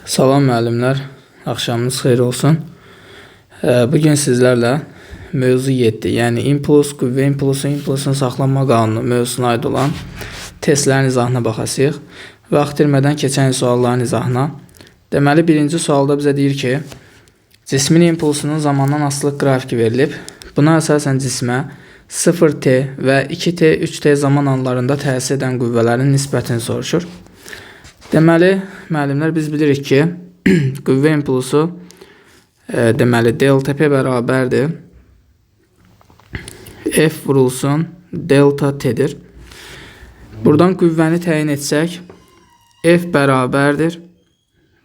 Salam müəllimlər, axşamınız xeyir olsun. Bugün sizlərlə mövzu 7, yəni impuls, qüvvə impulsu, impulsun saxlanma qanunu mövzusuna aid olan testlərin izahına baxasıyıq. Vaxt itirmədən keçən sualların izahına. Deməli, birinci sualda bizə deyir ki, cismin impulsunun zamandan asılılıq qrafiki verilib. Buna əsasən cismə 0t və 2t, 3t zaman anlarında təsir edən qüvvələrin nisbətini soruşur. Deməli, müəllimlər biz bilirik ki, qüvvə impulsu deməli delta P bərabərdir. F vurulsun delta T'dir. Buradan qüvvəni təyin etsək, F bərabərdir.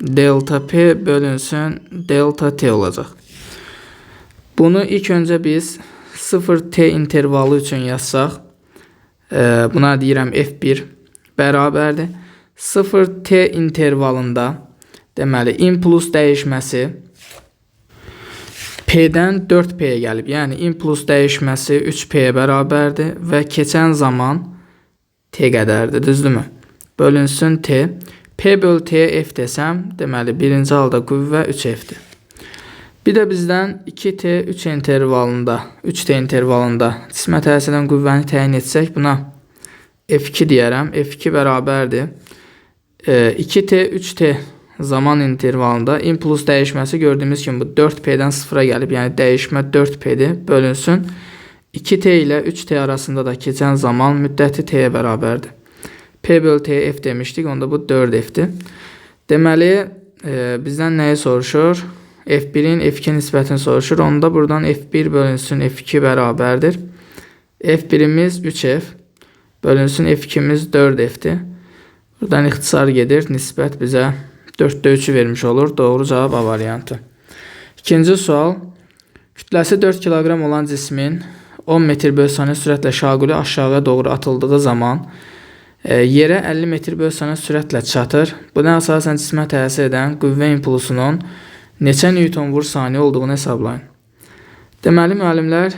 Delta P bölünsün delta T olacaq. Bunu ilk öncə biz 0T intervalı üçün yazsaq, buna deyirəm F1 bərabərdir. 0T intervalında deməli impuls dəyişməsi P-dən 4P-yə gəlib. Yəni impuls dəyişməsi 3P-yə bərabərdir və keçən zaman T qədərdir, düzdürmü? Bölünsün T. P bölü T-yə F desəm, deməli birinci halda qüvvə 3F-dir. Bir də bizdən 2T 3T intervalında cismə təsir edən qüvvəni təyin etsək, buna F2 deyərəm. F2 bərabərdir. 2T 3T zaman intervalında impuls dəyişməsi gördüyümüz kimi bu 4P-dən 0-a gəlib. Yəni dəyişmə 4P-dir. Bölünsün 2T ilə 3T arasında da keçən zaman müddəti T-yə bərabərdir. P bölü T-yə F demişdik. Onda bu 4F-dir. Deməli, bizdən nəyi soruşur? F1-in F2 nisbətini soruşur. Onda buradan F1 bölünsün F2 bərabərdir. F1-imiz 3F. Bölünsün F2-miz 4F-dir. Buradan ixtisar gedir. Nisbət bizə 4-də 3-ü vermiş olur. Doğru cavab A variantı. İkinci sual. Kütləsi 4 kiloqram olan cismin 10 metr bölü saniyə sürətlə şaquli aşağıya doğru atıldığı zaman yerə 50 metr bölü saniyə sürətlə çatır. Buna əsasən cismə təsir edən qüvvə impulsunun neçə newton vur saniyə olduğunu hesablayın. Deməli, müəllimlər,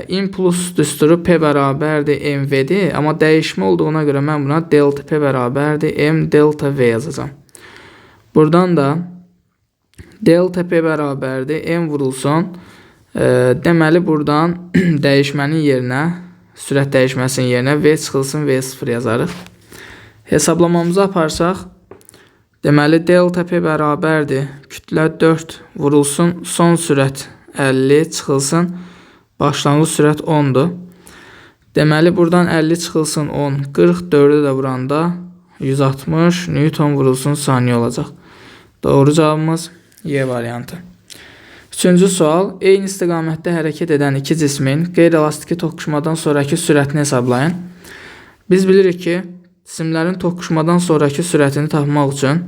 impuls düsturu P bərabərdir mv'dir, amma dəyişmə olduğuna görə mən buna delta P bərabərdir m delta v yazacağım. Buradan da delta P bərabərdir m vurulsun. Deməli, buradan dəyişmənin yerinə, sürət dəyişməsinin yerinə v çıxılsın v0 yazarıq. Hesablamamızı aparsaq, deməli, delta P bərabərdir. Kütlə 4 vurulsun, son sürət 50 çıxılsın, başlanğıc sürət 10'dur. Deməli, buradan 50 çıxılsın 10, 44'ü də vuranda 160 newton vurulsun saniyə olacaq. Doğru cavabımız Y variantı. Üçüncü sual. Eyni istiqamətdə hərəkət edən iki cismin qeyri-elastiki toqquşmadan sonraki sürətini hesablayın. Biz bilirik ki, cisimlərin toqquşmadan sonraki sürətini tapmaq üçün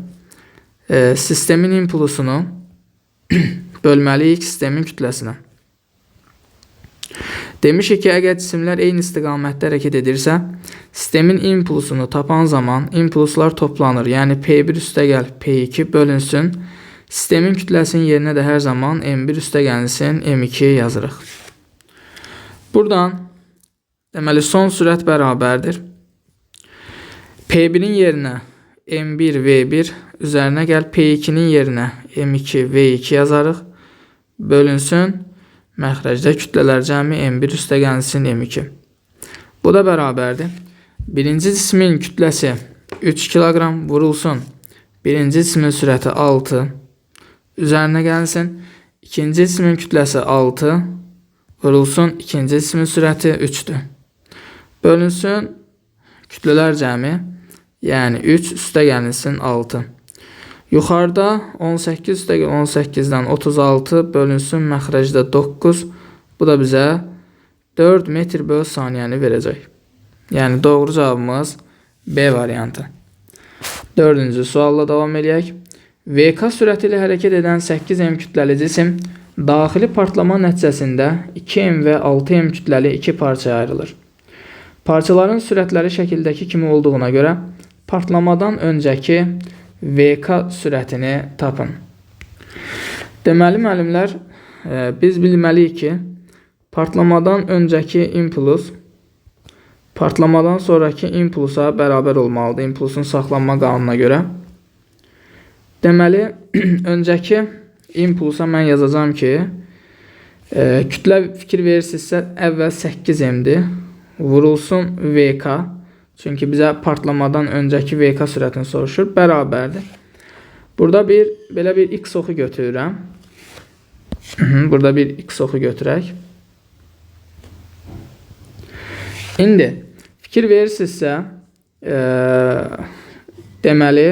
sistemin impulsunu bölməliyik sistemin kütləsinə. Demişik ki, əgər cisimlər eyni istiqamətdə hərəkət edirsə, sistemin impulsunu tapan zaman impulslar toplanır. Yəni P1 üstəgəl P2 bölünsün. Sistemin kütləsinin yerinə də hər zaman M1 üstəgəlsin M2 yazırıq. Buradan deməli son sürət bərabərdir. P1'in yerinə M1 V1 üzərinə gəl P2'nin yerinə M2 V2 yazarıq. Bölünsün məxrəcdə kütlələr cəmi M1 üstəgəlsin M2. Bu da bərabərdir. Birinci cismin kütləsi 3 kiloqram vurulsun. Birinci cismin sürəti 6 üzərinə gəlsin. İkinci cismin kütləsi 6 vurulsun. İkinci cismin sürəti 3'dür. Bölünsün kütlələr cəmi, yəni 3 üstəgəlsin 6. Yuxarıda 18 üstəgəl 18'dən 36 bölünsün məxrəcdə 9. Bu da bizə 4 metr bölü saniyəni verəcək. Yəni doğru cavabımız B variantı. Dördüncü sualla davam edək. VK sürəti ilə hərəkət edən 8M kütləli cisim daxili partlama nəticəsində 2M və 6M kütləli iki parçaya ayrılır. Parçaların sürətləri şəkildəki kimi olduğuna görə partlamadan öncəki VK sürətini tapın. Deməli, müəllimlər, biz bilməliyik ki, partlamadan öncəki impuls Partlamadan sonraki impulsa bərabər olmalıdır. İmpulsun saxlanma qanununa görə. Deməli, öncəki impulsa mən yazacağım ki, kütlə fikir verirsinizsə, əvvəl 8m-dir, vurulsun VK, çünki bizə partlamadan öncəki VK sürətini soruşur, bərabərdir. Burada belə bir x oxu götürürəm. Burada bir x oxu götürək. İndi fikir verirsinizsə, deməli,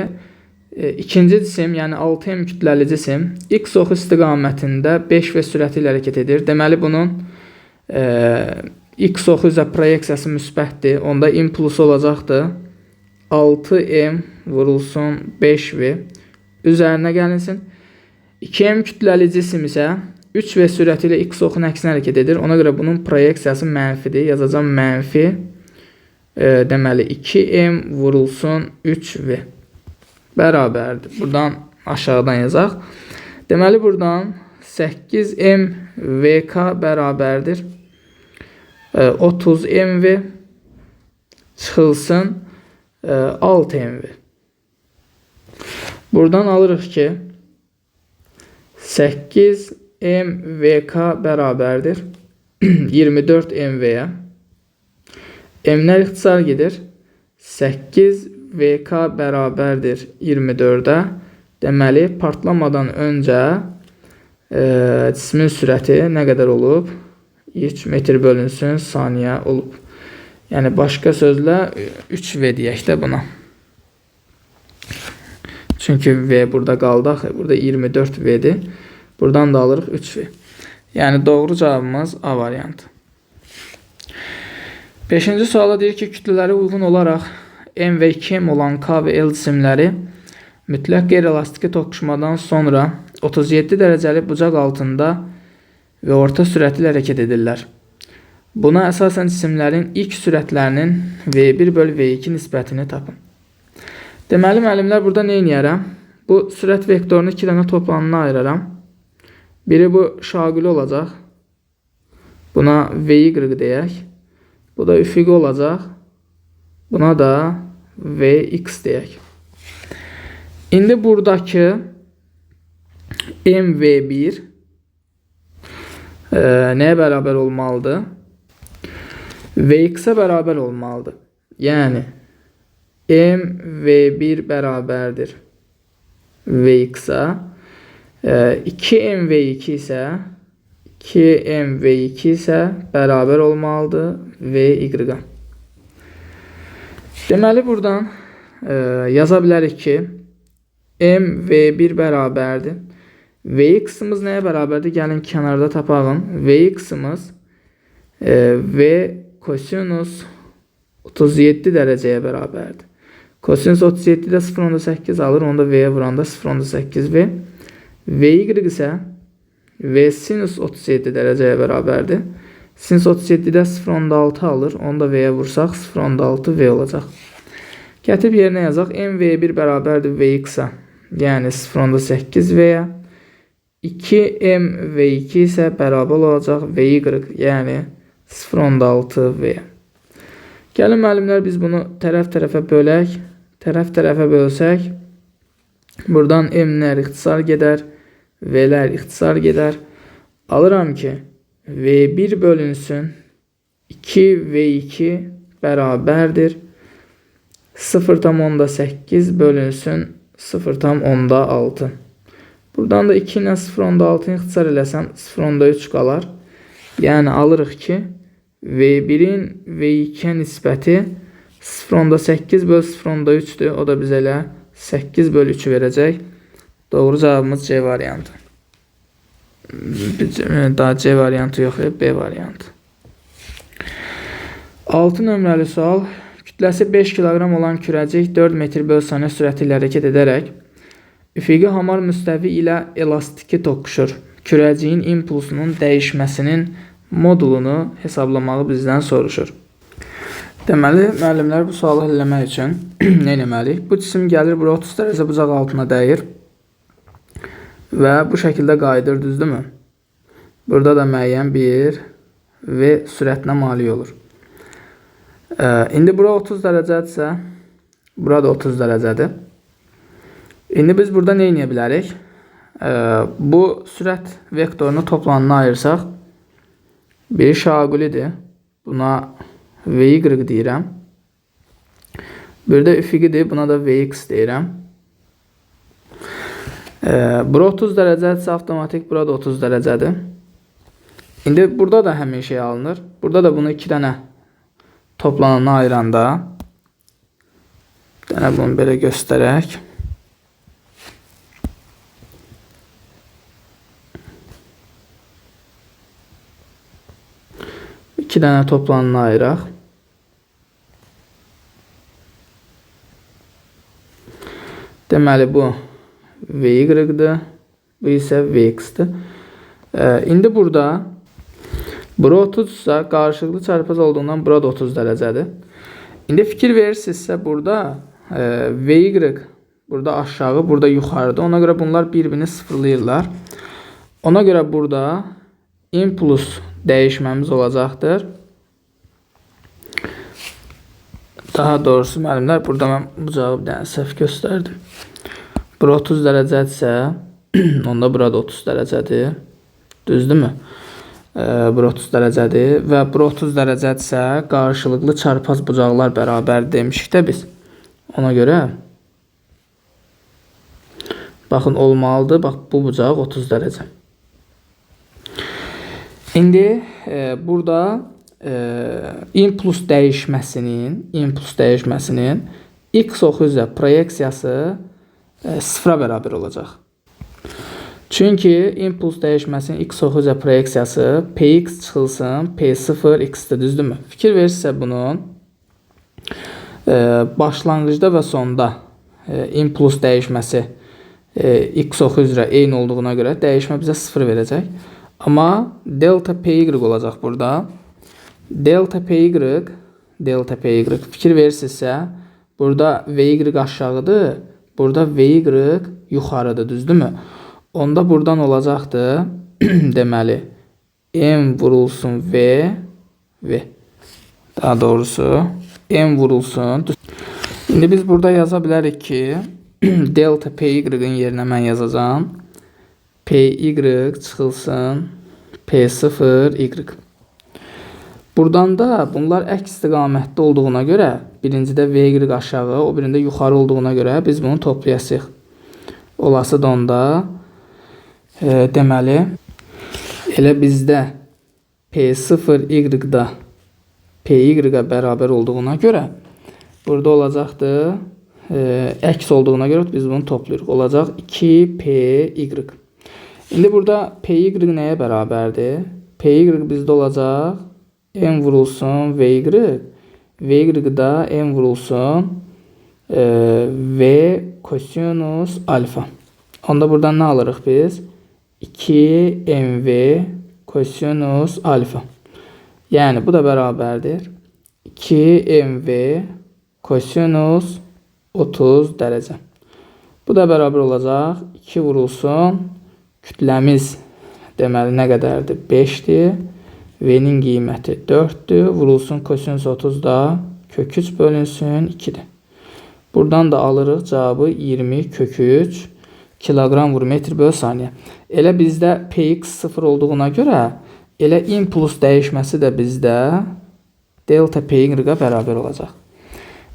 ikinci cisim, yəni 6m kütləli cisim x oxu istiqamətində 5v sürəti ilə hərəkət edir. Deməli, bunun x oxu üzrə proyeksiyası müsbətdir. Onda impulsu olacaqdır 6m vurulsun 5v üzərinə gəlinsin. 2m kütləli cisim isə 3v sürəti ilə x oxunun əksinə hərəkət edir. Ona görə bunun proyeksiyası mənfidir. Yazacağım mənfi. Deməli, 2m vurulsun 3v bərabərdir. Buradan aşağıdan yazaq. Deməli, buradan 8m vk bərabərdir 30mv çıxılsın 6mv. Buradan alırıq ki 8mvk bərabərdir 24mv-yə. M-lər ixtisar gedir. 8vk bərabərdir 24-ə. Deməli, partlamadan öncə cismin sürəti nə qədər olub? 3 metr bölünsün saniyə olub. Yəni, başqa sözlə 3v deyək də buna. Çünki v burada qaldı. Burada 24v'dir. Buradan da alırıq 3v. Yəni, doğru cavabımız A variantı. 5-ci suala deyir ki, kütlələri uyğun olaraq M və 2M olan K və L cisimləri mütləq qeyri-elastiki toqquşmadan sonra 37 dərəcəli bucaq altında və orta sürətli hərəkət edirlər. Buna əsasən cisimlərin ilk sürətlərinin V1 bölü V2 nisbətini tapın. Deməli, müəllimlər, burada nə edərəm? Bu sürət vektorunu 2 dənə toplamına ayıraram. Biri bu şaqili olacaq. Buna VY deyək. Bu da üfüqi olacaq. Buna da Vx deyək. İndi buradakı MV1 nəyə bərabər olmalıdır? Vx-ə bərabər olmalıdır. Yəni, MV1 bərabərdir Vx-ə. 2MV2 isə 2MV2 isə bərabər olmalıdır VY-ə. Deməli, buradan yaza bilərik ki, MV1 bərabərdir. Vx-ımız nəyə bərabərdir? Gəlin kənarda tapağın. Vx-ımız V kosinus 37 dərəcəyə bərabərdir. Kosinus 37-də 0.8 alır. Onda V-yə vuranda 0.8V. VY isə V sinus 37 dərəcəyə bərabərdir. Sinus 37-də 0.6 alır. Onda V-yə vursaq 0.6V olacaq. Gətirib yerinə yazaq. MV1 bərabərdir Vx-ə. Yəni 0.8V-yə. 2MV2 isə bərabər olacaq VY, yəni 0.6V-yə. Gəlin müəllimlər, biz bunu tərəf-tərəfə bölək. Tərəf-tərəfə bölsək, buradan M-lər ixtisar gedər, V-lər ixtisar gedər. Alıram ki, V1 bölünsün 2V2 bərabərdir 0.8 bölünsün 0.6. Buradan da 2 ilə 0.6-nı ixtisar eləsəm 0.3 qalar. Yəni alırıq ki, V1-in V2-yə nisbəti 0.8 bölü 0.3-dür. O da bizə elə 8 bölü 3 verəcək. Doğru cavabımız C variantı. Daha C variantı yox, B variantı. 6 nömrəli sual. Kütləsi 5 kiloqram olan kürəcik 4 metr bölü saniyə sürəti ilə hərəkət edərək üfüqi hamar müstəvi ilə elastiki toqquşur. Kürəciyin impulsunun dəyişməsinin modulunu hesablamağı bizdən soruşur. Deməli, müəllimlər bu sualı həll etmək üçün nə etməliyik? Bu cisim gəlir, bura 30 dərəcə bucaq altına dəyir və bu şəkildə qayıdır, düzdürmü? Burada da müəyyən bir V sürətinə malik olur. İndi bura 30 dərəcədirsə, bura da 30 dərəcədir. İndi biz burada nə edə bilərik? Bu sürət vektorunu toplanına ayırsaq, biri şagulidir. Buna Vy deyirəm. Bir də üfüqidir. Buna da Vx deyirəm. Bura 30 dərəcədirsə, avtomatik burada 30 dərəcədir. İndi burada da həmin şey alınır. Burada da bunu 2 dənə toplanana ayıranda, bir dənə bunu belə göstərək. İki dənə toplanana ayıraq. Deməli bu Vy-dir, bu isə Vx-dir. İndi burada bura 30-sa qarşılıqlı çarpaz olduğundan burada 30 dərəcədir. İndi fikir verirsinizsə burada Vy burada aşağı, burada yuxarıdır. Ona görə bunlar bir-birini sıfırlayırlar. Ona görə burada impuls dəyişməmiz olacaqdır. Daha doğrusu müəllimlər, burada mən bu cavabı bir dənə səhv göstərdim. Bura 30 dərəcədirsə, onda burada 30 dərəcədir. Düzdürmü? Bura 30 dərəcədir və bura 30 dərəcədirsə, qarşılıqlı çarpaz bucaqlar bərabər demişik də biz. Ona görə baxın olmalıdır. Bax bu bucaq 30 dərəcə. İndi burada impuls dəyişməsinin x oxu üzrə proyeksiyası sıfıra bərabər olacaq. Çünki impuls dəyişməsinin x oxu üzrə proyeksiyası px çıxılsın p0 x-dir, düzdürmü? Fikir verirsə bunun başlanğıcda və sonda impuls dəyişməsi x oxu üzrə eyni olduğuna görə dəyişmə bizə 0 verəcək. Amma delta py olacaq burada. Delta py fikir verirsinizsə, burada vy aşağıdır, burada vy yuxarıdır, düzdürmü? Onda buradan olacaqdır, deməli, m vurulsun v, daha doğrusu m vurulsun. İndi biz burada yaza bilərik ki, delta py-in yerinə mən yazacağım. Py çıxılsın p0y. Buradan da bunlar əks istiqamətdə olduğuna görə, birincidə vy aşağı, o birində yuxarı olduğuna görə biz bunu toplayasıq. Olası da onda deməli, elə bizdə p0y-da py-ə bərabər olduğuna görə, burada olacaqdır, əks olduğuna görə biz bunu toplayırıq. Olacaq 2py. İndi burada py nəyə bərabərdir? Py bizdə olacaq m vurulsun vy, vy-da m vurulsun v kosinus alfa. Onda buradan nə alırıq biz? 2mv kosinus alfa. Yəni bu da bərabərdir 2mv kosinus 30 dərəcə. Bu da bərabər olacaq 2 vurulsun kütləmiz deməli nə qədərdir? 5-dir. V-nin qiyməti 4-dür. Vurulsun kosinus 30 da kök 3 bölünsün 2-dir. Buradan da alırıq cavabı 20 kök 3 kilogram vur metr böl saniyə. Elə bizdə px 0 olduğuna görə elə impuls dəyişməsi də bizdə delta py-ə bərabər olacaq.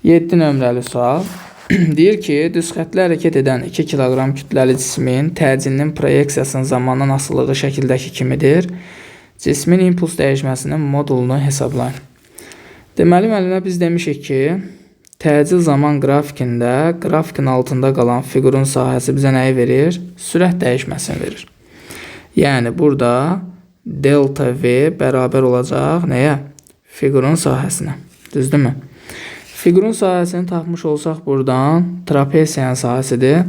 7 nömrəli sual. Deyir ki, düz xətlə hərəkət edən 2 kilogram kütləli cismin təcilinin proyeksiyasının zamandan asılılığı şəkildəki kimidir. Cismin impuls dəyişməsinin modulunu hesablayın. Deməli, müəllimlər biz demişik ki, təcil zaman qrafikində, grafikin altında qalan fiqurun sahəsi bizə nəyi verir? Sürət dəyişməsini verir. Yəni, burada delta v bərabər olacaq nəyə? Fiqurun sahəsinə. Düzdürmü? Fiqurun sahəsini tapmış olsaq buradan trapesiyanın sahəsidir.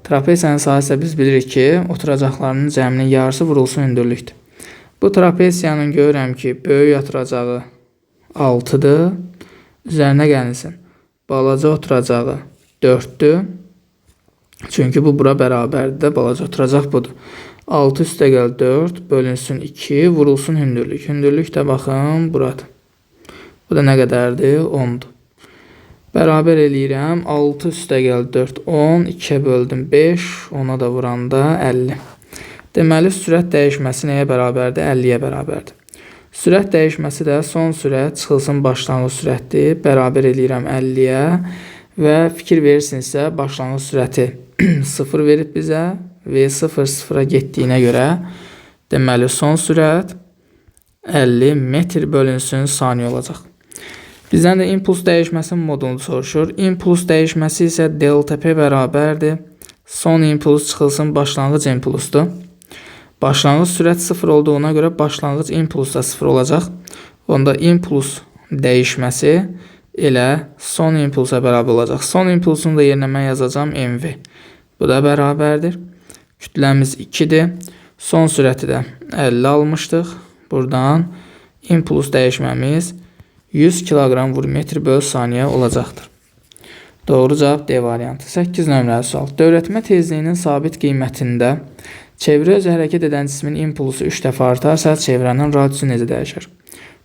Trapesiyanın sahəsi biz bilirik ki, oturacaqlarının cəminin yarısı vurulsun hündürlükdür. Bu trapesiyanın görürəm ki, böyük oturacağı 6-dır. Üzərinə gəlinsin. Balaca oturacağı 4-dür. Çünki bu bura bərabərdir də, balaca oturacaq budur. 6 üstə gəl 4 bölünsün 2 vurulsun hündürlük. Hündürlük də baxın buradır. Bu da nə qədərdir? 10-dur. Bərabər eləyirəm. 6 üstə gəl 4, 10. 2-yə böldüm 5. Ona da vuranda 50. Deməli, sürət dəyişməsi nəyə bərabərdir? 50-yə bərabərdir. Sürət dəyişməsi də son sürət çıxılsın başlanğıc sürətdir. Bərabər eləyirəm 50-yə və fikir verirsinizsə, başlanğıc sürəti 0 verib bizə və 0 0-a getdiyinə görə deməli, son sürət 50 metr bölünsün saniyə olacaq. Bizdən də impuls dəyişməsinin modunu soruşur. Impuls dəyişməsi isə delta P bərabərdir. Son impuls çıxılsın başlanğıc impulsdur. Başlanğıc sürət 0 olduğuna görə başlanğıc impuls da 0 olacaq. Onda impuls dəyişməsi elə son impulsa bərabər olacaq. Son impulsun da yerinə mən yazacağım mv. Bu da bərabərdir. Kütləmiz 2-dir. Son sürəti də 50 almışdıq. Buradan impuls dəyişməmiz 100 kg/m/saniyə olacaqdır. Doğru cavab D variantı. 8 nömrəli sual. Dövrətmə tezliyinin sabit qiymətində çevrə özü hərəkət edən cismin impulsu 3 dəfə artarsa, çevrənin radiusu necə dəyişir?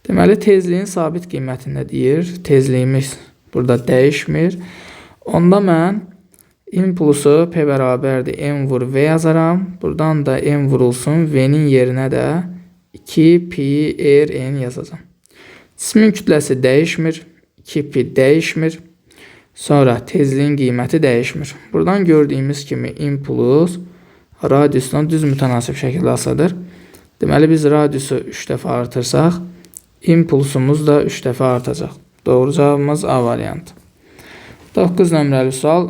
Deməli, tezliyin sabit qiymətində deyir. Tezliyimiz burada dəyişmir. Onda mən impulsu P bərabərdir M vur V yazaram. Buradan da M vurulsun. V'nin yerinə də 2 pi r n yazacağım. Cismin kütləsi dəyişmir. 2 pi dəyişmir. Sonra tezliyin qiyməti dəyişmir. Buradan gördüyümüz kimi impuls radiusdan düz mütənasib şəkildə asılıdır. Deməli, biz radiusu 3 dəfə artırsaq, impulsumuz da 3 dəfə artacaq. Doğru cavabımız A variantı. 9 nömrəli sual.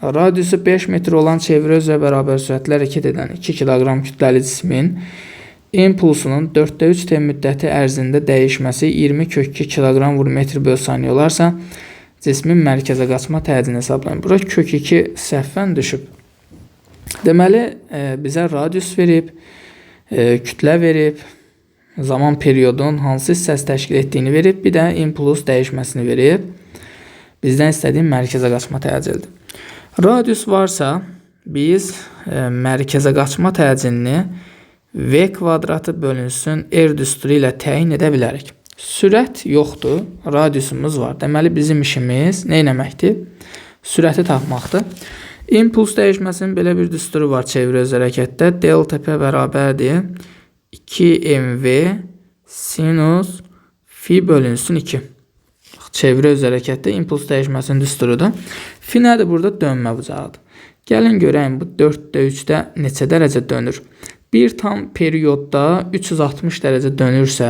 Radiusu 5 metr olan çevrə özü bərabər sürətlə hərəkət edən 2 kg kütləli cismin impulsunun 4/3 müddəti ərzində dəyişməsi 20 kök 2 kg/m/saniyə olarsa, cismin mərkəzə qaçma tədini hesablayın. Bura kök 2 səhvən düşüb. Deməli, bizə radius verib, kütlə verib, zaman periodun hansı hissəsi təşkil etdiyini verib, bir də impuls dəyişməsini verib. Bizdən istədiyim mərkəzə qaçma təcilidir. Radius varsa, biz mərkəzə qaçma təcilini V kvadratı bölünsün R düsturu ilə təyin edə bilərik. Sürət yoxdur, radiusumuz var. Deməli, bizim işimiz nə etməkdir? Sürəti tapmaqdır. İmpuls dəyişməsinin belə bir düsturu var çevrə öz hərəkətdə. Delta P bərabərdir 2mv sinus fi bölünsün 2. Çevrə öz hərəkətdə impuls dəyişməsinin düsturudur. Fi nədir? Burada dönmə bucağıdır. Gəlin görəyim, bu 4/3-də neçə dərəcə dönür? Bir tam periodda 360 dərəcə dönürsə,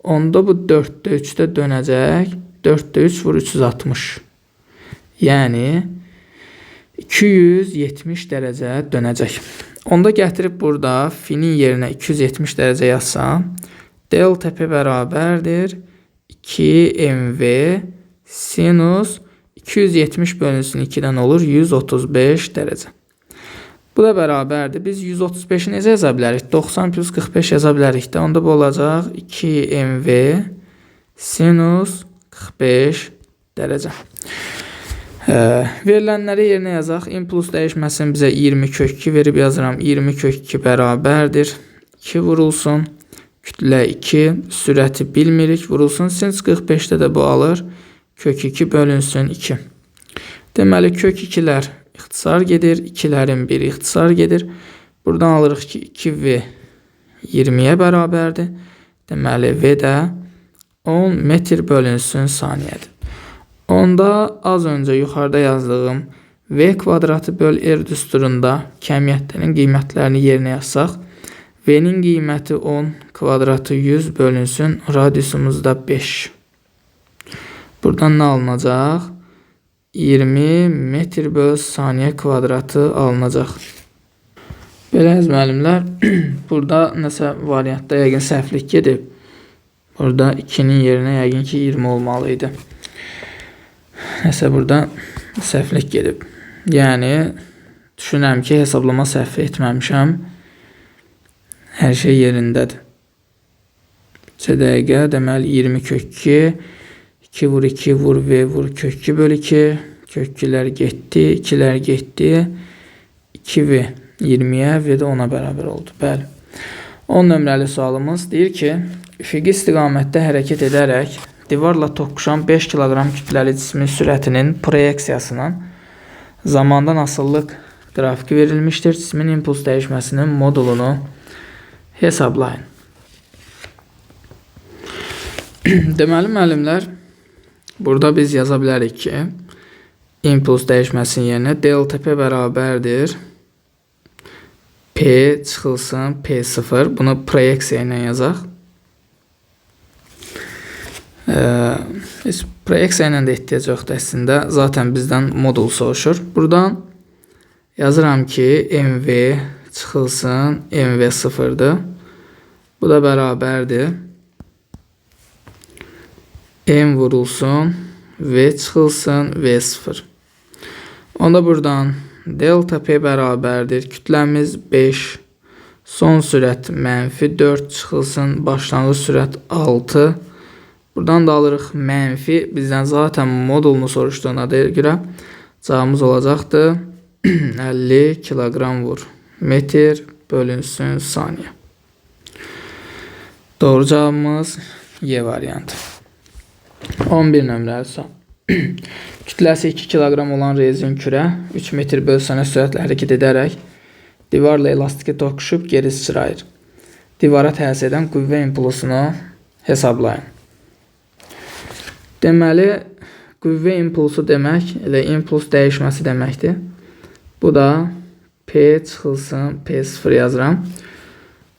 onda bu 4/3-də dönəcək. 4/3 vur 360. Yəni 270 dərəcə dönəcək. Onda gətirib burada finin yerinə 270 dərəcə yazsam, delta P bərabərdir 2mv sinus 270 bölünsün 2-dən olur 135 dərəcə. Bu da bərabərdir. Biz 135-i necə yaza bilərik? 90 plus 45 yaza bilərik də. Onda bu olacaq 2mv sinus 45 dərəcə. Verilənləri yerinə yazaq. Impuls dəyişməsini bizə 20 kök 2 verib yazıram. 20 kök 2 bərabərdir 2 vurulsun. Kütlə 2. Sürəti bilmirik. Vurulsun. Sinus 45-də də bu alır. Kök 2 bölünsün 2. Deməli, kök 2-lər ixtisar gedir. 2-lərin biri ixtisar gedir. Buradan alırıq ki, 2v 20-yə bərabərdir. Deməli, v də 10 metr bölünsün saniyədir. Onda az öncə yuxarıda yazdığım v kvadratı böl r düsturunda kəmiyyətlərin qiymətlərini yerinə yazsaq, v-nin qiyməti 10 kvadratı 100 bölünsün, radiusumuz da 5. Buradan nə alınacaq? 20 metr böl saniyə kvadratı alınacaq. Belə müəllimlər, burada nəsə variantda yəqin səhvlik gedib. Burada 2-nin yerinə yəqin ki 20 olmalı idi. Nəsə burada səhvlik gedib. Yəni, düşünürəm ki, hesablama səhvi etməmişəm. Hər şey yerindədir. 3 dəqiqə, deməli 20 kök 2, 2 vur 2 vur v vur kök 2 böl 2, kök 2-lər getdi, 2-lər getdi, 2v 20-yə, v də 10-a bərabər oldu. Bəli. 10 nömrəli sualımız deyir ki, üfüqi istiqamətdə hərəkət edərək divarla toqquşan 5 kiloqram kütləli cismin sürətinin proyeksiyasının zamandan asıllıq qrafiki verilmişdir. Cismin impuls dəyişməsinin modulunu hesablayın. Deməli müəllimlər, burada biz yaza bilərik ki, impuls dəyişməsinin yerinə delta P bərabərdir P çıxılsın P0. Bunu proyeksiya ilə yazaq. Proyeksiya ilə də ehtiyac yoxdur əslində. Zaten bizdən modul soruşur. Buradan yazıram ki, MV çıxılsın MV sıfırdır. Bu da bərabərdir M vurulsun V çıxılsın V0. Onda buradan delta P bərabərdir. Kütləmiz 5. Son sürət -4 çıxılsın. Başlanğıc sürət 6. Buradan da alırıq mənfi. Bizdən zaten modulunu soruşduğuna görə cavabımız olacaqdır 50 kiloqram vur metr bölünsün saniyə. Doğru cavabımız Y variantı. 11 nömrəli sual. Kütləsi 2 kiloqram olan rezin kürə 3 metr bölü saniyə sürətlə hərəkət edərək divarla elastiki toqquşub geri sıçrayır. Divara təsir edən qüvvə impulsunu hesablayın. Deməli, qüvvə impulsu demək elə impuls dəyişməsi deməkdir. Bu da P çıxılsın P0 yazıram.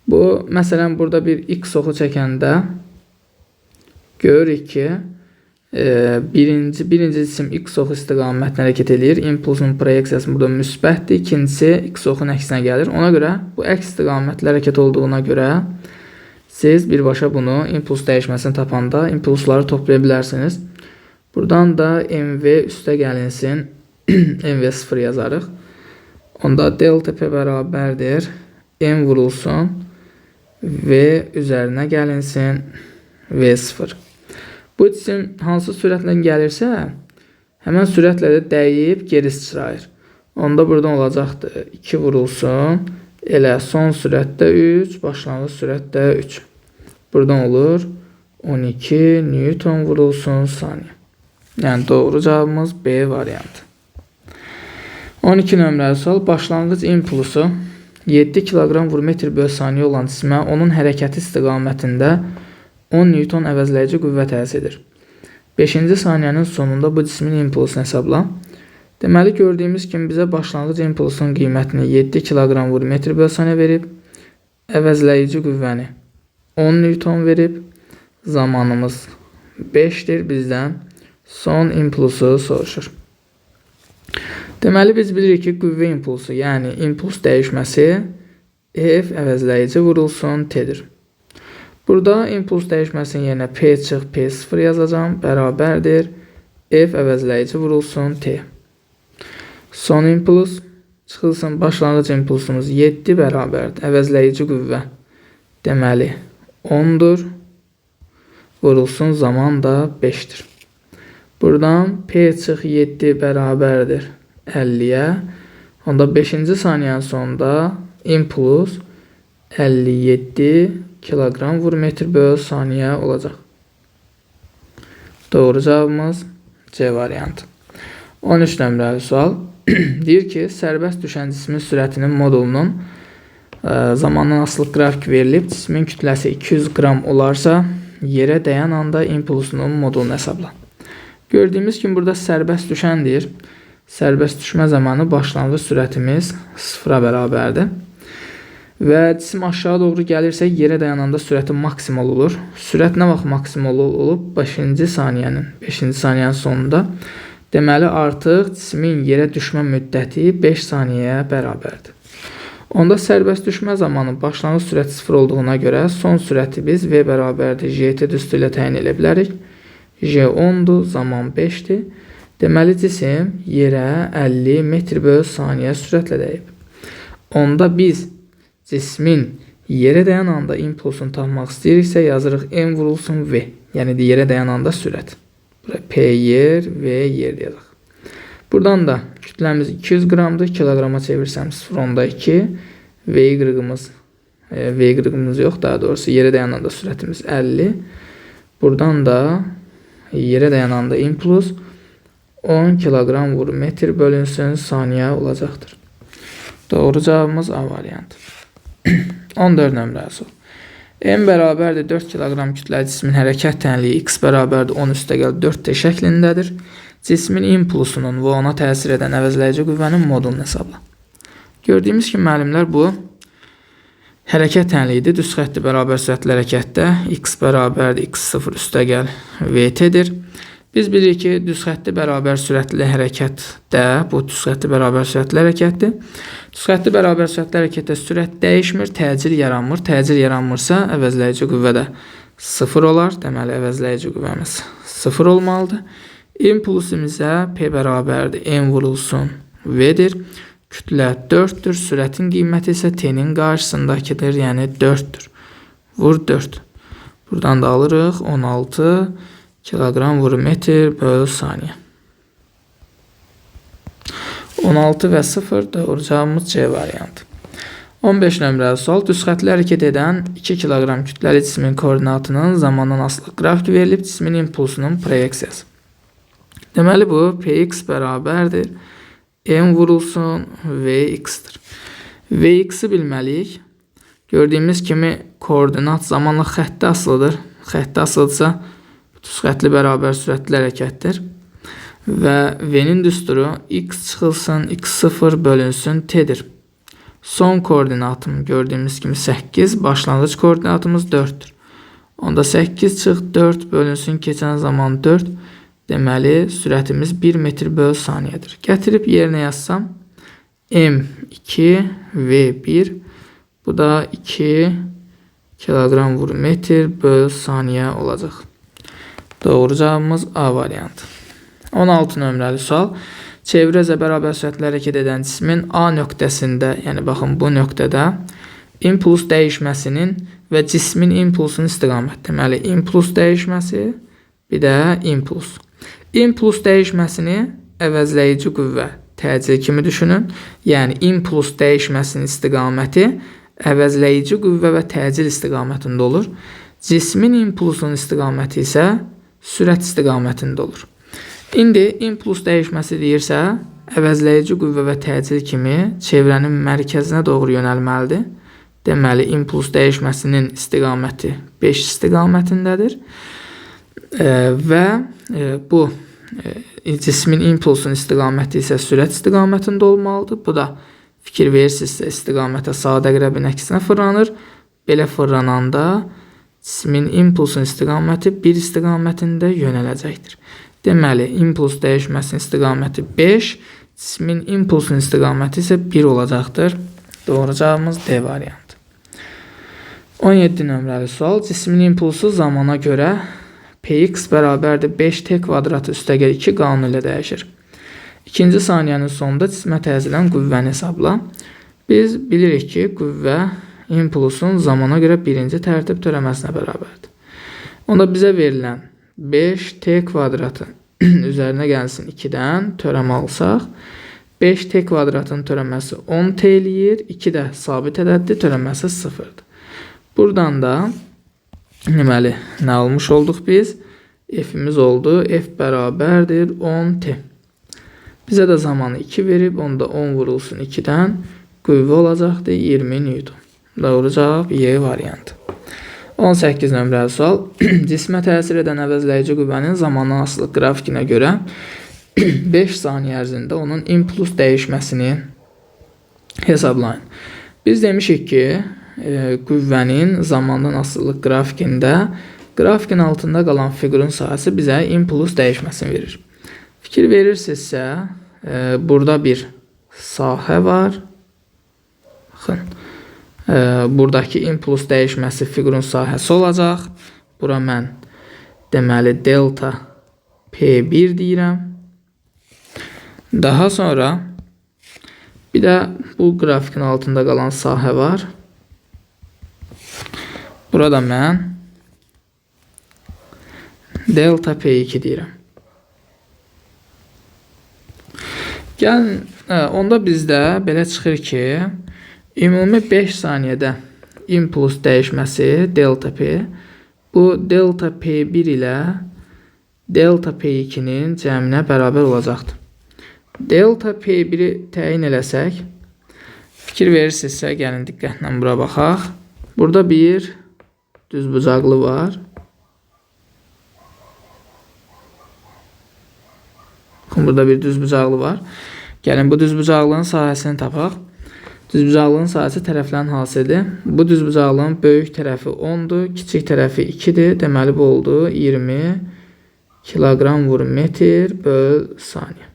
Bu, məsələn, burada bir X oxu çəkəndə görürük ki, birinci cisim X oxu istiqamətlə hərəkət edir. Impulsun proyeksiyası burada müsbətdir. İkincisi X oxunun əksinə gəlir. Ona görə bu əks istiqamətlə hərəkət olduğuna görə siz birbaşa bunu impuls dəyişməsini tapanda impulsları toplaya bilərsiniz. Buradan da MV üstə gəlinsin MV0 yazarıq. Onda delta P bərabərdir M vurulsun V üzərinə gəlinsin V0. Bu cisim hansı sürətlə gəlirsə, həmən sürətlə də dəyib geri sıçrayır. Onda buradan olacaqdır 2 vurulsun, elə son sürətdə 3, başlanğıc sürətdə 3. Buradan olur 12 Newton vurulsun saniyə. Yəni doğru cavabımız B variantı. 12 nömrəli sual. Başlanğıc impulsu 7 kiloqram vur metr bölü saniyə olan cismə onun hərəkəti istiqamətində 10 Newton əvəzləyici qüvvə təsir edir. 5-ci saniyənin sonunda bu cismin impulsunu hesabla. Deməli, gördüyümüz kimi bizə başlanğıc impulsunun qiymətini 7 kiloqram vur metr bölü saniyə verib, əvəzləyici qüvvəni 10 Newton verib, zamanımız 5-dir, bizdən son impulsu soruşur. Deməli, biz bilirik ki, qüvvə impulsu, yəni impuls dəyişməsi F əvəzləyici vurulsun T'dir. Burada impuls dəyişməsinin yerinə P çıx P0 yazacağım, bərabərdir F əvəzləyici vurulsun T. Son impuls çıxılsın, başlanğıc impulsumuz 7 bərabərdir əvəzləyici qüvvə. Deməli 10'dur, vurulsun zaman da 5'dir. Buradan P çıx 7 bərabərdir 50'yə. Onda 5-ci saniyənin sonunda impuls 57 kiloqram vur metr bölü saniyə olacaq. Doğru cavabımız C variantı. 13 nömrəli sual. Deyir ki, sərbəst düşən cismin sürətinin modulunun zamandan asılı qrafik verilib, cismin kütləsi 200 qram olarsa, yerə dəyən anda impulsunun modulunu hesabla. Gördüyümüz kimi burada sərbəst düşəndir. Sərbəst düşmə zamanı başlanğıc sürətimiz 0-a bərabərdir. Və cisim aşağı doğru gəlirsə, yerə dayananda sürəti maksimal olur. Sürət nə vaxt maksimal olub? 5-ci saniyənin sonunda. Deməli, artıq cismin yerə düşmə müddəti 5 saniyəyə bərabərdir. Onda sərbəst düşmə zamanı başlanğıc sürəti 0 olduğuna görə son sürəti biz V bərabərdir GT düstü ilə təyin edə bilərik. J 10'dur, zaman 5'dir. Deməli, cisim yerə 50 metr bölü saniyə sürətlə dəyib. Onda biz cismin yerə dayan anda impulsunu tapmaq istəyiriksə, yazırıq M vurulsun V. Yəni yerə dayan anda sürət. P yer, V yer yazaq. Buradan da kütləmiz 200 qramdır. Kiloqrama çevirsəm 0.2. V qırığımız yox, daha doğrusu yerə dayan anda sürətimiz 50. Buradan da yerə dayananda impuls 10 kilogram vur metr bölünsün saniyə olacaqdır. Doğru cavabımız A variantı. 14 nömrəli sual. M bərabərdir 4 kilogram kütləli cismin hərəkət tənliyi x bərabərdir 10 üstəgəl 4t şəklindədir. Cismin impulsunun və ona təsir edən əvəzləyici qüvvənin modulunu hesabla. Gördüyümüz kimi müəllimlər bu hərəkət tənliyidir. Düz xətti bərabər sürətli hərəkətdə x bərabərdir x0 üstəgəl vt-dir. Biz bilirik ki, düz xətti bərabər sürətli hərəkətdə, bu düz xətti bərabər sürətli hərəkətdir. Düz xətti bərabər sürətli hərəkətdə sürət dəyişmir, təcil yaranmır. Təcil yaranmırsa, əvəzləyici qüvvə də 0 olar. Deməli, əvəzləyici qüvvəmiz 0 olmalıdır. İmpulsumuzə P bərabərdir, M vurulsun V-dir. Kütlə 4-dür, sürətin qiyməti isə T-nin qarşısındakidir, yəni 4-dür. Vur 4. Buradan da alırıq 16 kilogram vur metr bölü saniyə. 16 və 0 doğru cavabımız C variantı. 15 nömrəli sual. Düz xətli hərəkət edən 2 kilogram kütləli cismin koordinatının zamandan asılı qrafiki verilib cismin impulsunun proyeksiyası. Deməli bu Px bərabərdir M vurulsun Vx-dir. Vx-i bilməliyik. Gördüyümüz kimi koordinat zamanla xəttə asılıdır. Xəttə asılıdırsa düz xətli bərabər sürətli hərəkətdir. Və V-nin düsturu x çıxılsın x0 bölünsün t-dir. Son koordinatım gördüyümüz kimi 8, başlanğıc koordinatımız 4-dür. Onda 8 çıx 4 bölünsün keçən zaman 4. Deməli sürətimiz 1 metr bölü saniyədir. Gətirib yerinə yazsam M2 V1, bu da 2 kilogram vur metr bölü saniyə olacaq. Doğru cavabımız A variantı. 16 nömrəli sual. Çevrəzə bərabər sürətlə hərəkət edən cismin A nöqtəsində, yəni baxın bu nöqtədə impuls dəyişməsinin və cismin impulsunun istiqaməti. Deməli impuls dəyişməsi, bir də impuls. İmpuls dəyişməsini əvəzləyici qüvvə təcil kimi düşünün. Yəni impuls dəyişməsinin istiqaməti əvəzləyici qüvvə və təcil istiqamətində olur. Cismin impulsunun istiqaməti isə sürət istiqamətində olur. İndi impuls dəyişməsi deyirsə, əvəzləyici qüvvə və təcil kimi çevrənin mərkəzinə doğru yönəlməlidir. Deməli, impuls dəyişməsinin istiqaməti 5 istiqamətindədir. Və bu cismin impulsunun istiqaməti isə sürət istiqamətində olmalıdır. Bu da fikir verirsinizsə istiqamətə sadə əqrəbin əksinə fırlanır. Belə fırlananda cismin impulsun istiqaməti 1 istiqamətində yönələcəkdir. Deməli, impuls dəyişməsinin istiqaməti 5, cismin impulsun istiqaməti isə 1 olacaqdır. Doğru cavabımız D variantı. 17 nömrəli sual. Cismin impulsu zamana görə Px bərabərdir 5t kvadratı üstəgəl 2 qanunu ilə dəyişir. İkinci saniyənin sonunda cismə təzilən qüvvəni hesabla. Biz bilirik ki, qüvvə impulsun zamana görə birinci tərtib törəməsinə bərabərdir. Onda bizə verilən 5t kvadratı üzərinə gəlsin 2-dən törəmə alsaq, 5t kvadratın törəməsi 10t eləyir, 2 də sabit ədəddir, törəməsi 0-dır. Buradan da deməli, nə almış olduq biz? F-imiz oldu, F bərabərdir 10t. Bizə də zamanı 2 verib, onda 10 vurulsun 2-dən, qüvvə olacaqdır 20 newton. Doğru cavab Y variantı. 18 nömrəli sual. Cismə təsir edən əvəzləyici qüvvənin zamandan asılı qrafikinə görə 5 saniyə ərzində onun impuls dəyişməsini hesablayın. Biz demişik ki, qüvvənin zamandan asılı qrafikində grafikin altında qalan fiqurun sahəsi bizə impuls dəyişməsini verir. Fikir verirsinizsə, burada bir sahə var. Baxın. Buradakı impuls dəyişməsi fiqurun sahəsi olacaq. Bura mən deməli delta P1 deyirəm. Daha sonra bir də bu qrafikin altında qalan sahə var. Burada mən delta P2 deyirəm. Gəlin, onda bizdə belə çıxır ki, ümumi 5 saniyədə impuls dəyişməsi delta P, bu delta P1 ilə delta P2'nin cəminə bərabər olacaqdır. Delta P1'i təyin eləsək, fikir verirsinizsə, gəlin diqqətlə bura baxaq. Burada bir düzbucaqlı var. Burada bir düzbucaqlı var. Gəlin bu düzbucaqlığın sahəsini tapaq. Düzbucaqlığın sahəsi tərəflərin hansıdır? Bu düzbucaqlığın böyük tərəfi 10'dur, kiçik tərəfi 2'dir. Deməli bu oldu 20 kilogram vur metr böl saniyə.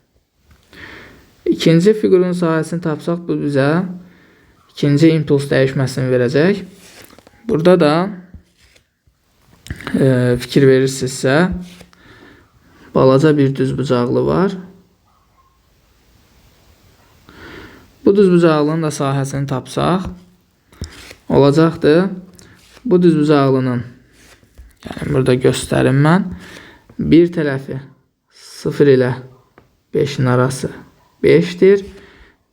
İkinci fiqurun sahəsini tapsaq bu bizə ikinci impuls dəyişməsini verəcək. Burada da fikir verirsinizsə, balaca bir düzbucaqlı var. Bu düzbucaqlının da sahəsini tapsaq olacaqdır. Bu düzbucaqlının, yəni burada göstərim mən, bir tərəfi 0 ilə 5'in arası 5'dir.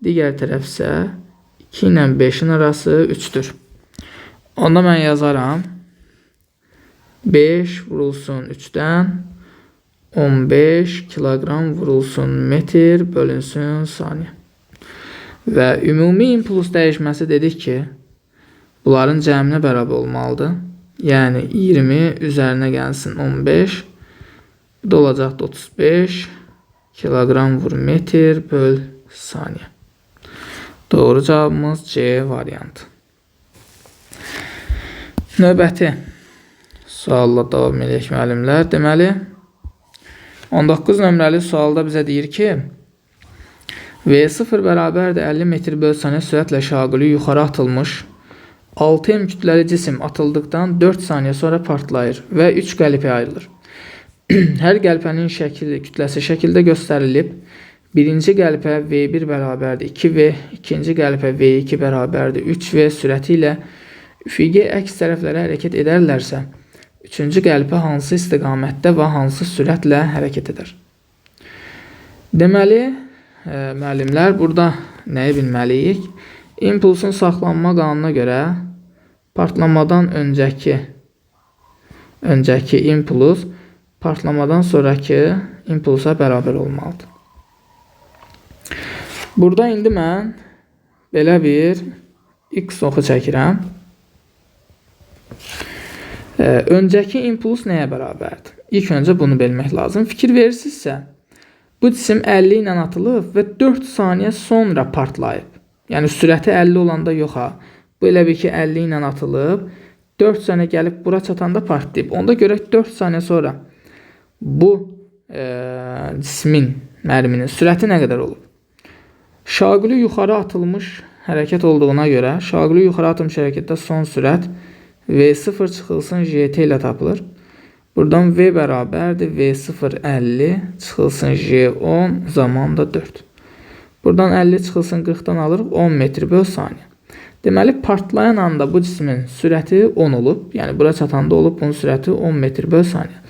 Digər tərəf isə 2 ilə 5'in arası 3'dür. Onda mən yazaram 5 vurulsun 3'dən 15 kilogram vurulsun metr bölünsün saniyə. Və ümumi impuls dəyişməsi dedik ki, bunların cəminə bərabər olmalıdır. Yəni 20 üzərinə gəlsin 15. Bu da olacaqdır 35 kilogram vur metr böl saniyə. Doğru cavabımız C variantı. Növbəti sualla davam edək müəllimlər. Deməli 19 nömrəli sualda bizə deyir ki, V0 bərabərdir 50 metr böl saniyə sürətlə şaquli yuxarı atılmış 6M kütləli cisim atıldıqdan 4 saniyə sonra partlayır və 3 qəlpəyə ayrılır. Hər qəlpənin kütləsi şəkildə göstərilib. Birinci qəlpə V1 bərabərdir 2V, ikinci qəlpə V2 bərabərdir 3V sürəti ilə üfüqi əks tərəflərə hərəkət edərlərsə, üçüncü qəlpə hansı istiqamətdə və hansı sürətlə hərəkət edər? Deməli, müəllimlər, burada nəyi bilməliyik? İmpulsun saxlanma qanununa görə partlamadan öncəki impuls partlamadan sonraki impulsa bərabər olmalıdır. Burada indi mən belə bir X oxu çəkirəm. Öncəki impuls nəyə bərabərdir? İlk öncə bunu bilmək lazım. Fikir verirsinizsə, bu cisim 50 ilə atılıb və 4 saniyə sonra partlayıb. Yəni sürəti 50 olanda yox ha. Bu elə bir ki 50 ilə atılıb, 4 saniyə gəlib bura çatanda partlayıb. Onda görək 4 saniyə sonra bu cismin, mərminin sürəti nə qədər olub? Şaquli yuxarı atılmış hərəkət olduğuna görə, şaquli yuxarı atılmış hərəkətdə son sürət V0 çıxılsın JT ilə tapılır. Buradan V bərabərdir V0 50 çıxılsın J10 zaman da 4. Buradan 50 çıxılsın 40'dan alırıq 10 metr böl saniyə. Deməli partlayan anda bu cismin sürəti 10 olub. Yəni bura çatanda olub bunun sürəti 10 metr böl saniyə.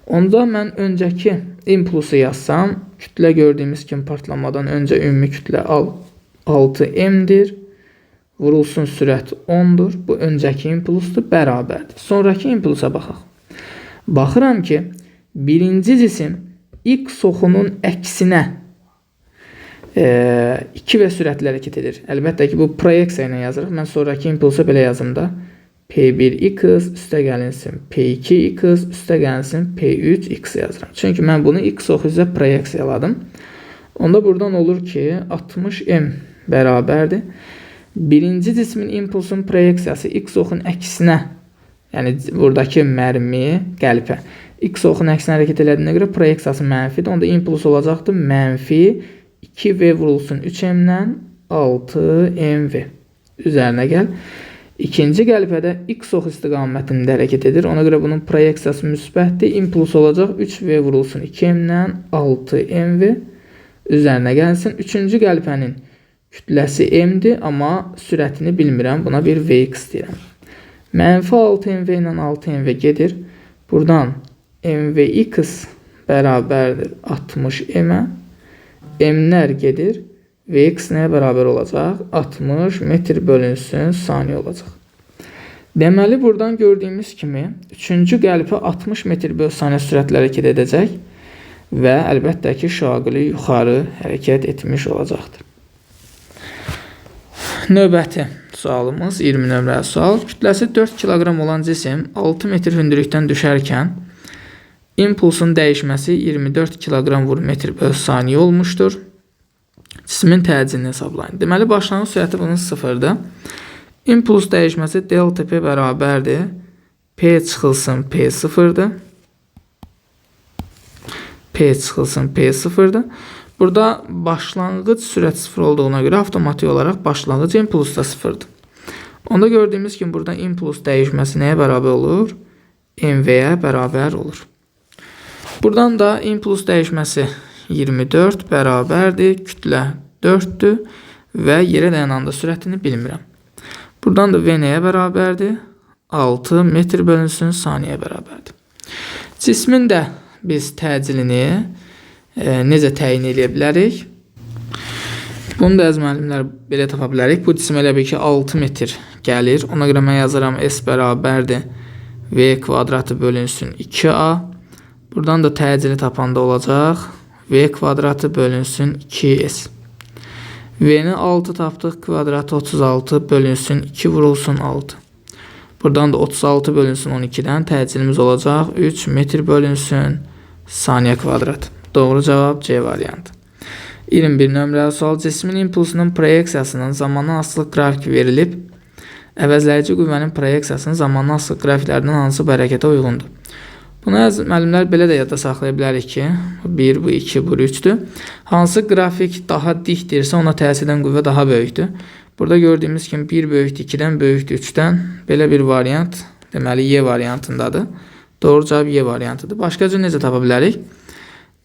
Onda mən öncəki impulsu yazsam, kütlə gördüyümüz kimi partlamadan öncə ümumi kütlə 6M'dir. Vurulsun sürət 10'dur. Bu öncəki impulsdur, bərabərdir. Sonraki impulsa baxaq. Baxıram ki, birinci cisim X oxunun əksinə 2V sürətlə hərəkət edir. Əlbəttə ki, bu proyeksiya ilə yazırıq. Mən sonraki impulsa belə yazım da. P1X üstə gəlinsin P2X üstə gəlinsin P3X yazıram. Çünki mən bunu X oxu üzrə proyeksiyaladım. Onda buradan olur ki 60M bərabərdir. Birinci cismin impulsun proyeksiyası X oxun əksinə, yəni buradakı mərmi qəlpə X oxun əksinə hərəkət elədiyinə görə proyeksiyası mənfidir. Onda impuls olacaqdır mənfi 2V vurulsun 3M-dən 6MV. Üzərinə gəl. İkinci qəlpədə X ox istiqamətində hərəkət edir. Ona görə bunun proyeksiyası müsbətdir. İmpuls olacaq 3V vurulsun 2M-dən 6MV. Üzərinə gəlsin. Üçüncü qəlpənin kütləsi M-dir, amma sürətini bilmirəm. Buna bir Vx deyirəm. Mənfi 6MV ilə 6MV gedir. Buradan MVX bərabərdir 60M-ə. M-lər gedir. Vx nəyə bərabər olacaq? 60 metr bölünsün saniyə olacaq. Deməli, buradan gördüyümüz kimi 3-cü qəlpə 60 metr/saniyə sürətlə hərəkət edəcək və əlbəttə ki, şaquli yuxarı hərəkət etmiş olacaqdır. Növbəti sualımız 20 nömrəli sual. Kütləsi 4 kiloqram olan cisim 6 metr hündürlükdən düşərkən impulsun dəyişməsi 24 kiloqram vur metr/saniyə olmuşdur. Cismin təcilini hesablayın. Deməli, başlanğıc sürəti bunun 0-dır. İmpuls dəyişməsi delta P bərabərdir. P çıxılsın P 0-dır. P çıxılsın P 0-dır. Burada başlanğıc sürət 0 olduğuna görə avtomatik olaraq başlanğıc impuls da 0-dır. Onda gördüyümüz kimi burada impuls dəyişməsi nəyə bərabər olur? MV-yə bərabər olur. Buradan da impuls dəyişməsi 24 bərabərdir. Kütlə 4-dür və yerə dayananda sürətini bilmirəm. Buradan da V nəyə bərabərdir? 6 metr bölünsün saniyəyə bərabərdir. Cismin də biz təcilini necə təyin edə bilərik? Bunu da müəllimlər belə tapa bilərik. Bu cisim elə bil ki 6 metr gəlir. Ona görə mən yazaram S bərabərdir V kvadratı bölünsün 2A. Buradan da təcili tapanda olacaq V kvadratı bölünsün 2S. V'ni 6 tapdıq. Kvadratı 36 bölünsün 2 vurulsun 6. Buradan da 36 bölünsün 12-dən təcilimiz olacaq 3 metr bölünsün saniyə kvadrat. Doğru cavab C variantı. 21 nömrəli sual. Cismin impulsunun proyeksiyasının zamandan asılılıq qrafiki verilib. Əvəzləyici qüvvənin proyeksiyasının zamandan asılılıq qrafiklərindən hansı bu hərəkətə uyğundur? Bunu müəllimlər belə də yadda saxlaya bilərik ki, 1, bu 2, bu 3-dür. Hansı qrafik daha dikdirsə ona təsir edən qüvvə daha böyükdür. Burada gördüyümüz kimi 1 böyükdür 2-dən, böyükdür 3-dən. Belə bir variant, deməli Y variantındadır. Doğru cavab Y variantıdır. Başqa cür necə tapa bilərik?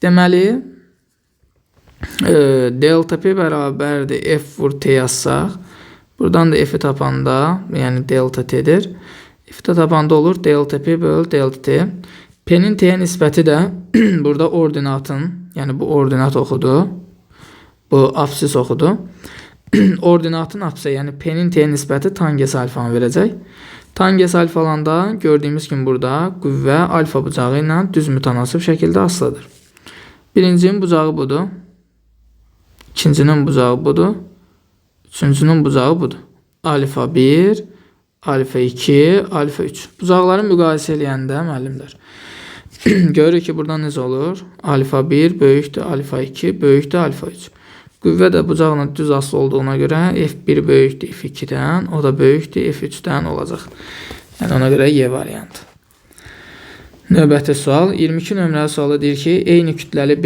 Deməli, delta P bərabərdir F vur T yazsaq. Buradan da F'i tapanda, yəni delta T'dir. F'də tapanda olur delta P böl delta T. P'nin T'yə nisbəti də burada ordinatın, yəni bu ordinat oxudu. Bu absis oxudu. Ordinatın absə, yəni P'nin T'yə nisbəti tangens alfanı verəcək. Tangens alfa alanda gördüyümüz kimi burada qüvvə alfa bucağı ilə düz mütənasib şəkildə asılıdır. Birincinin bucağı budur. İkincinin bucağı budur. Üçüncünün bucağı budur. Alfa 1, alfa 2, alfa 3. Bucaqları müqayisə eləyəndə müəllimlər görürük ki, buradan necə olur? Alfa 1 böyükdür, alfa 2 böyükdür, alfa 3. Qüvvə də bucaqla düz asılı olduğuna görə F1 böyükdür F2-dən, o da böyükdür F3-dən olacaq. Yəni ona görə Y variantı. Növbəti sual 22 nömrəli sualı deyir ki, eyni kütləli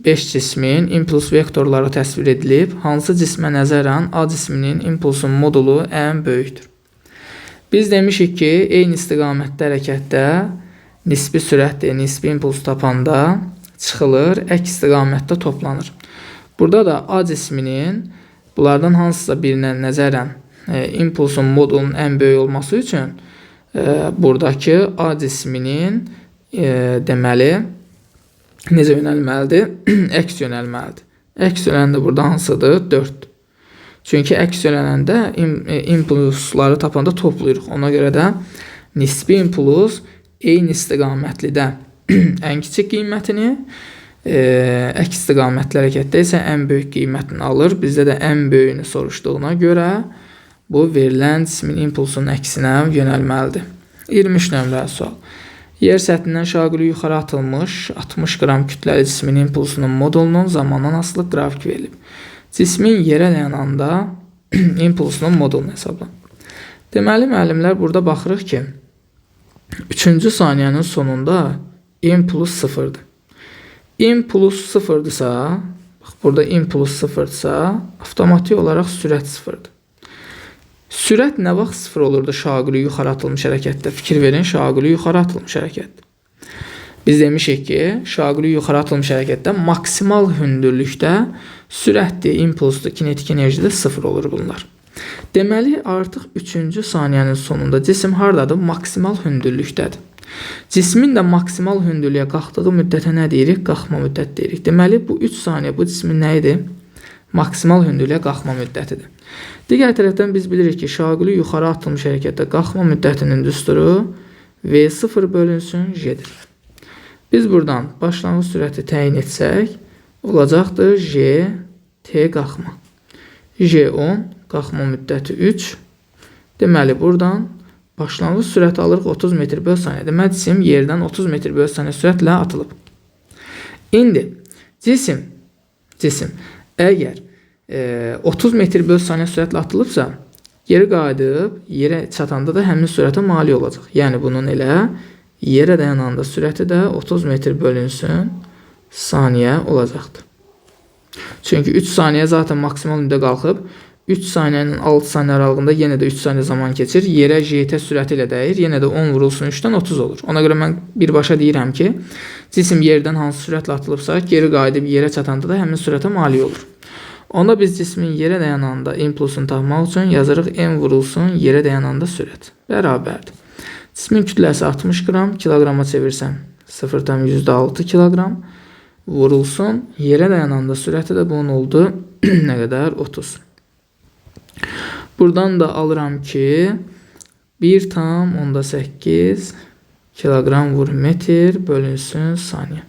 5 cismin impuls vektorları təsvir edilib, hansı cismə nəzərən A cisminin impulsun modulu ən böyükdür? Biz demişik ki, eyni istiqamətdə hərəkətdə nisbi sürətdə, nisbi impuls tapanda çıxılır, əks istiqamətdə toplanır. Burada da A cisminin bunlardan hansısa birinə nəzərən impulsun modulunun ən böyük olması üçün buradakı A cisminin deməli necə yönəlməlidir? Əks yönəlməlidir. Əks yönəndə burada hansıdır? 4. Çünki əks yönələndə impulsları tapanda toplayırıq. Ona görə də nisbi impuls eyni istiqamətlidə ən kiçik qiymətini, əks istiqamətli hərəkətdə isə ən böyük qiymətini alır. Bizdə də ən böyüyünü soruşduğuna görə bu verilən cismin impulsunun əksinə yönəlməlidir. 23 nömrəli sual. Yer səthindən şaquli yuxarı atılmış 60 qram kütləli cismin impulsunun modulunun zamandan asılılıq qrafiki verilib. Cismin yerə dayananda impulsunun modulunu hesablan. Deməli, müəllimlər burada baxırıq ki, 3-cü saniyənin sonunda impuls 0-dır. Impuls 0-dırsa, burada impuls 0-dırsa, avtomatik olaraq sürət 0-dır. Sürət nə vaxt 0 olurdu şaquli yuxarı atılmış hərəkətdə? Fikir verin, şaquli yuxarı atılmış hərəkətdə. Biz demişik ki, şaquli yuxarı atılmış hərəkətdə maksimal hündürlükdə sürətli, impulslu, kinetik enerjidə 0 olur bunlar. Deməli, artıq 3-cü saniyənin sonunda cisim hardadır? Maksimal hündürlükdədir. Cismin də maksimal hündürlüyə qalxdığı müddətə nə deyirik? Qalxma müddət deyirik. Deməli, bu 3 saniyə bu cismin nə idi? maksimal hündürlüyə qalxma müddətidir. Digər tərəfdən biz bilirik ki, şaquli yuxarı atılmış hərəkətdə qalxma müddətinin düsturu V0 bölünsün J'dir. Biz buradan başlanğıc sürəti təyin etsək, olacaqdır J T qalxma. J10 qalxma müddəti 3. Deməli, buradan başlanğıc sürəti alırıq 30 metr böl saniyə. Deməli, cisim yerdən 30 metr böl saniyə sürətlə atılıb. İndi cisim əgər 30 metr böl saniyə sürətlə atılıbsa, geri qayıdıb yerə çatanda da həmin sürətə malik olacaq. Yəni bunun elə yerə dayananda sürəti də 30 metr bölünsün saniyə olacaqdır. Çünki 3 saniyə zaten maksimal hündürlüyə qalxıb, 3 saniyənin 6 saniyə aralığında yenə də 3 saniyə zaman keçir. Yerə JT sürəti ilə dəyir. Yenə də 10 vurulsun 3-dən 30 olur. Ona görə mən birbaşa deyirəm ki, cisim yerdən hansı sürətlə atılıbsa, geri qayıdıb yerə çatanda da həmin sürətə malik olur. Onda biz cismin yerə dayananda impulsunu tapmaq üçün yazırıq M vurulsun yerə dayananda sürət. Bərabərdir. Cismin kütləsi 60 qram, kiloqrama çevirsəm 0,6 kiloqram vurulsun yerə dayananda sürəti də bunun oldu nə qədər? 30. Buradan da alıram ki 1,8 kiloqram vur metr bölünsün saniyə.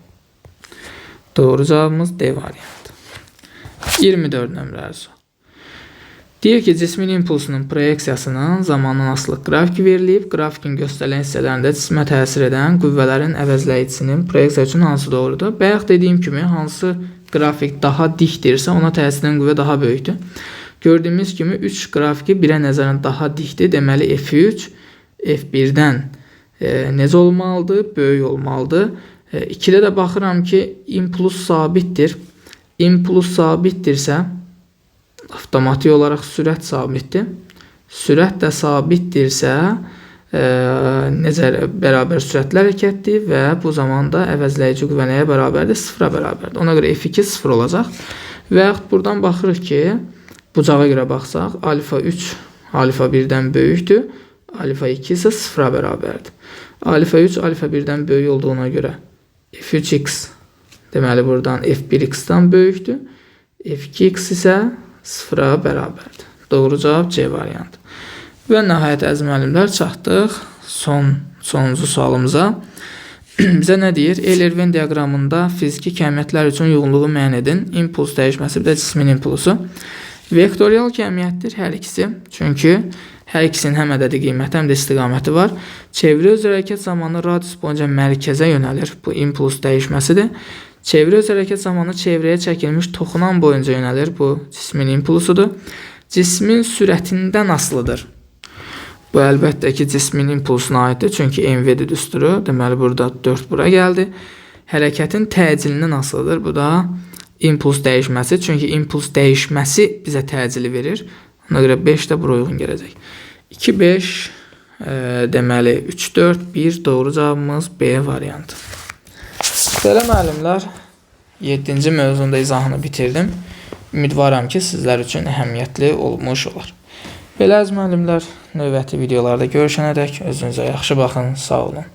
Doğru cavabımız D variantı. 24 nömrəli sual. Deyir ki, cismin impulsunun proyeksiyasının zamandan asılıq qrafiki verilib. Grafikin göstərilən hissələrində cismə təsir edən qüvvələrin əvəzləyicisinin proyeksiya üçün hansı doğrudur? Bayaq dediyim kimi, hansı qrafik daha dikdirsə, ona təsir edən qüvvə daha böyükdür. Gördüyümüz kimi 3 qrafiki birə nəzərən daha dikdir. Deməli F3 F1-dən necə olmalıdır? Böyük olmalıdır. 2-də də baxıram ki, impuls sabitdir. İmpuls sabitdirsə, avtomatik olaraq sürət sabitdir. Sürət də sabitdirsə, bərabər sürətlə hərəkətdir və bu zamanda əvəzləyici qüvvə nəyə bərabərdir? 0-a bərabərdir. Ona görə F2 0 olacaq. Və yaxud buradan baxırıq ki, bucağa görə baxsaq, alfa 3 alfa 1-dən böyükdür. Alfa 2 isə 0-a bərabərdir. Alfa 3 alfa 1-dən böyük olduğuna görə F3x deməli buradan F1x-dan böyükdür. F2x isə 0-a bərabərdir. Doğru cavab C variantı. Və nəhayət əziz müəllimlər çatdıq sonuncu sualımıza. Bizə nə deyir? Euler-Venn diaqramında fiziki kəmiyyətlər üçün yoğunluğu müəyyən edin. İmpuls dəyişməsi, bir də cismin impulsu. Vektorial kəmiyyətdir hər ikisi. Çünki hər ikisinin həm ədədi qiyməti, həm də istiqaməti var. Çeviri öz hərəkət zamanı radius boyunca mərkəzə yönəlir. Bu impuls dəyişməsidir. Çeviri öz hərəkət zamanı çevrəyə çəkilmiş toxunan boyunca yönəlir. Bu cismin impulsudur. Cismin sürətindən asılıdır. Bu əlbəttə ki, cismin impulsuna aiddir. Çünki mv-dir düsturu. Deməli, burada 4 bura gəldi. Hərəkətin təcilindən asılıdır. Bu da impuls dəyişməsi. Çünki impuls dəyişməsi bizə təcili verir. Ona görə 5 də bura uyğun gələcək. 2, 5, deməli 3, 4, 1 doğru cavabımız B variantı. Belə müəllimlər, 7-ci mövzunda izahını bitirdim. Ümidvaram ki, sizlər üçün əhəmiyyətli olmuş olar. Belə əziz müəllimlər, növbəti videolarda görüşənədək özünüzə yaxşı baxın, sağ olun.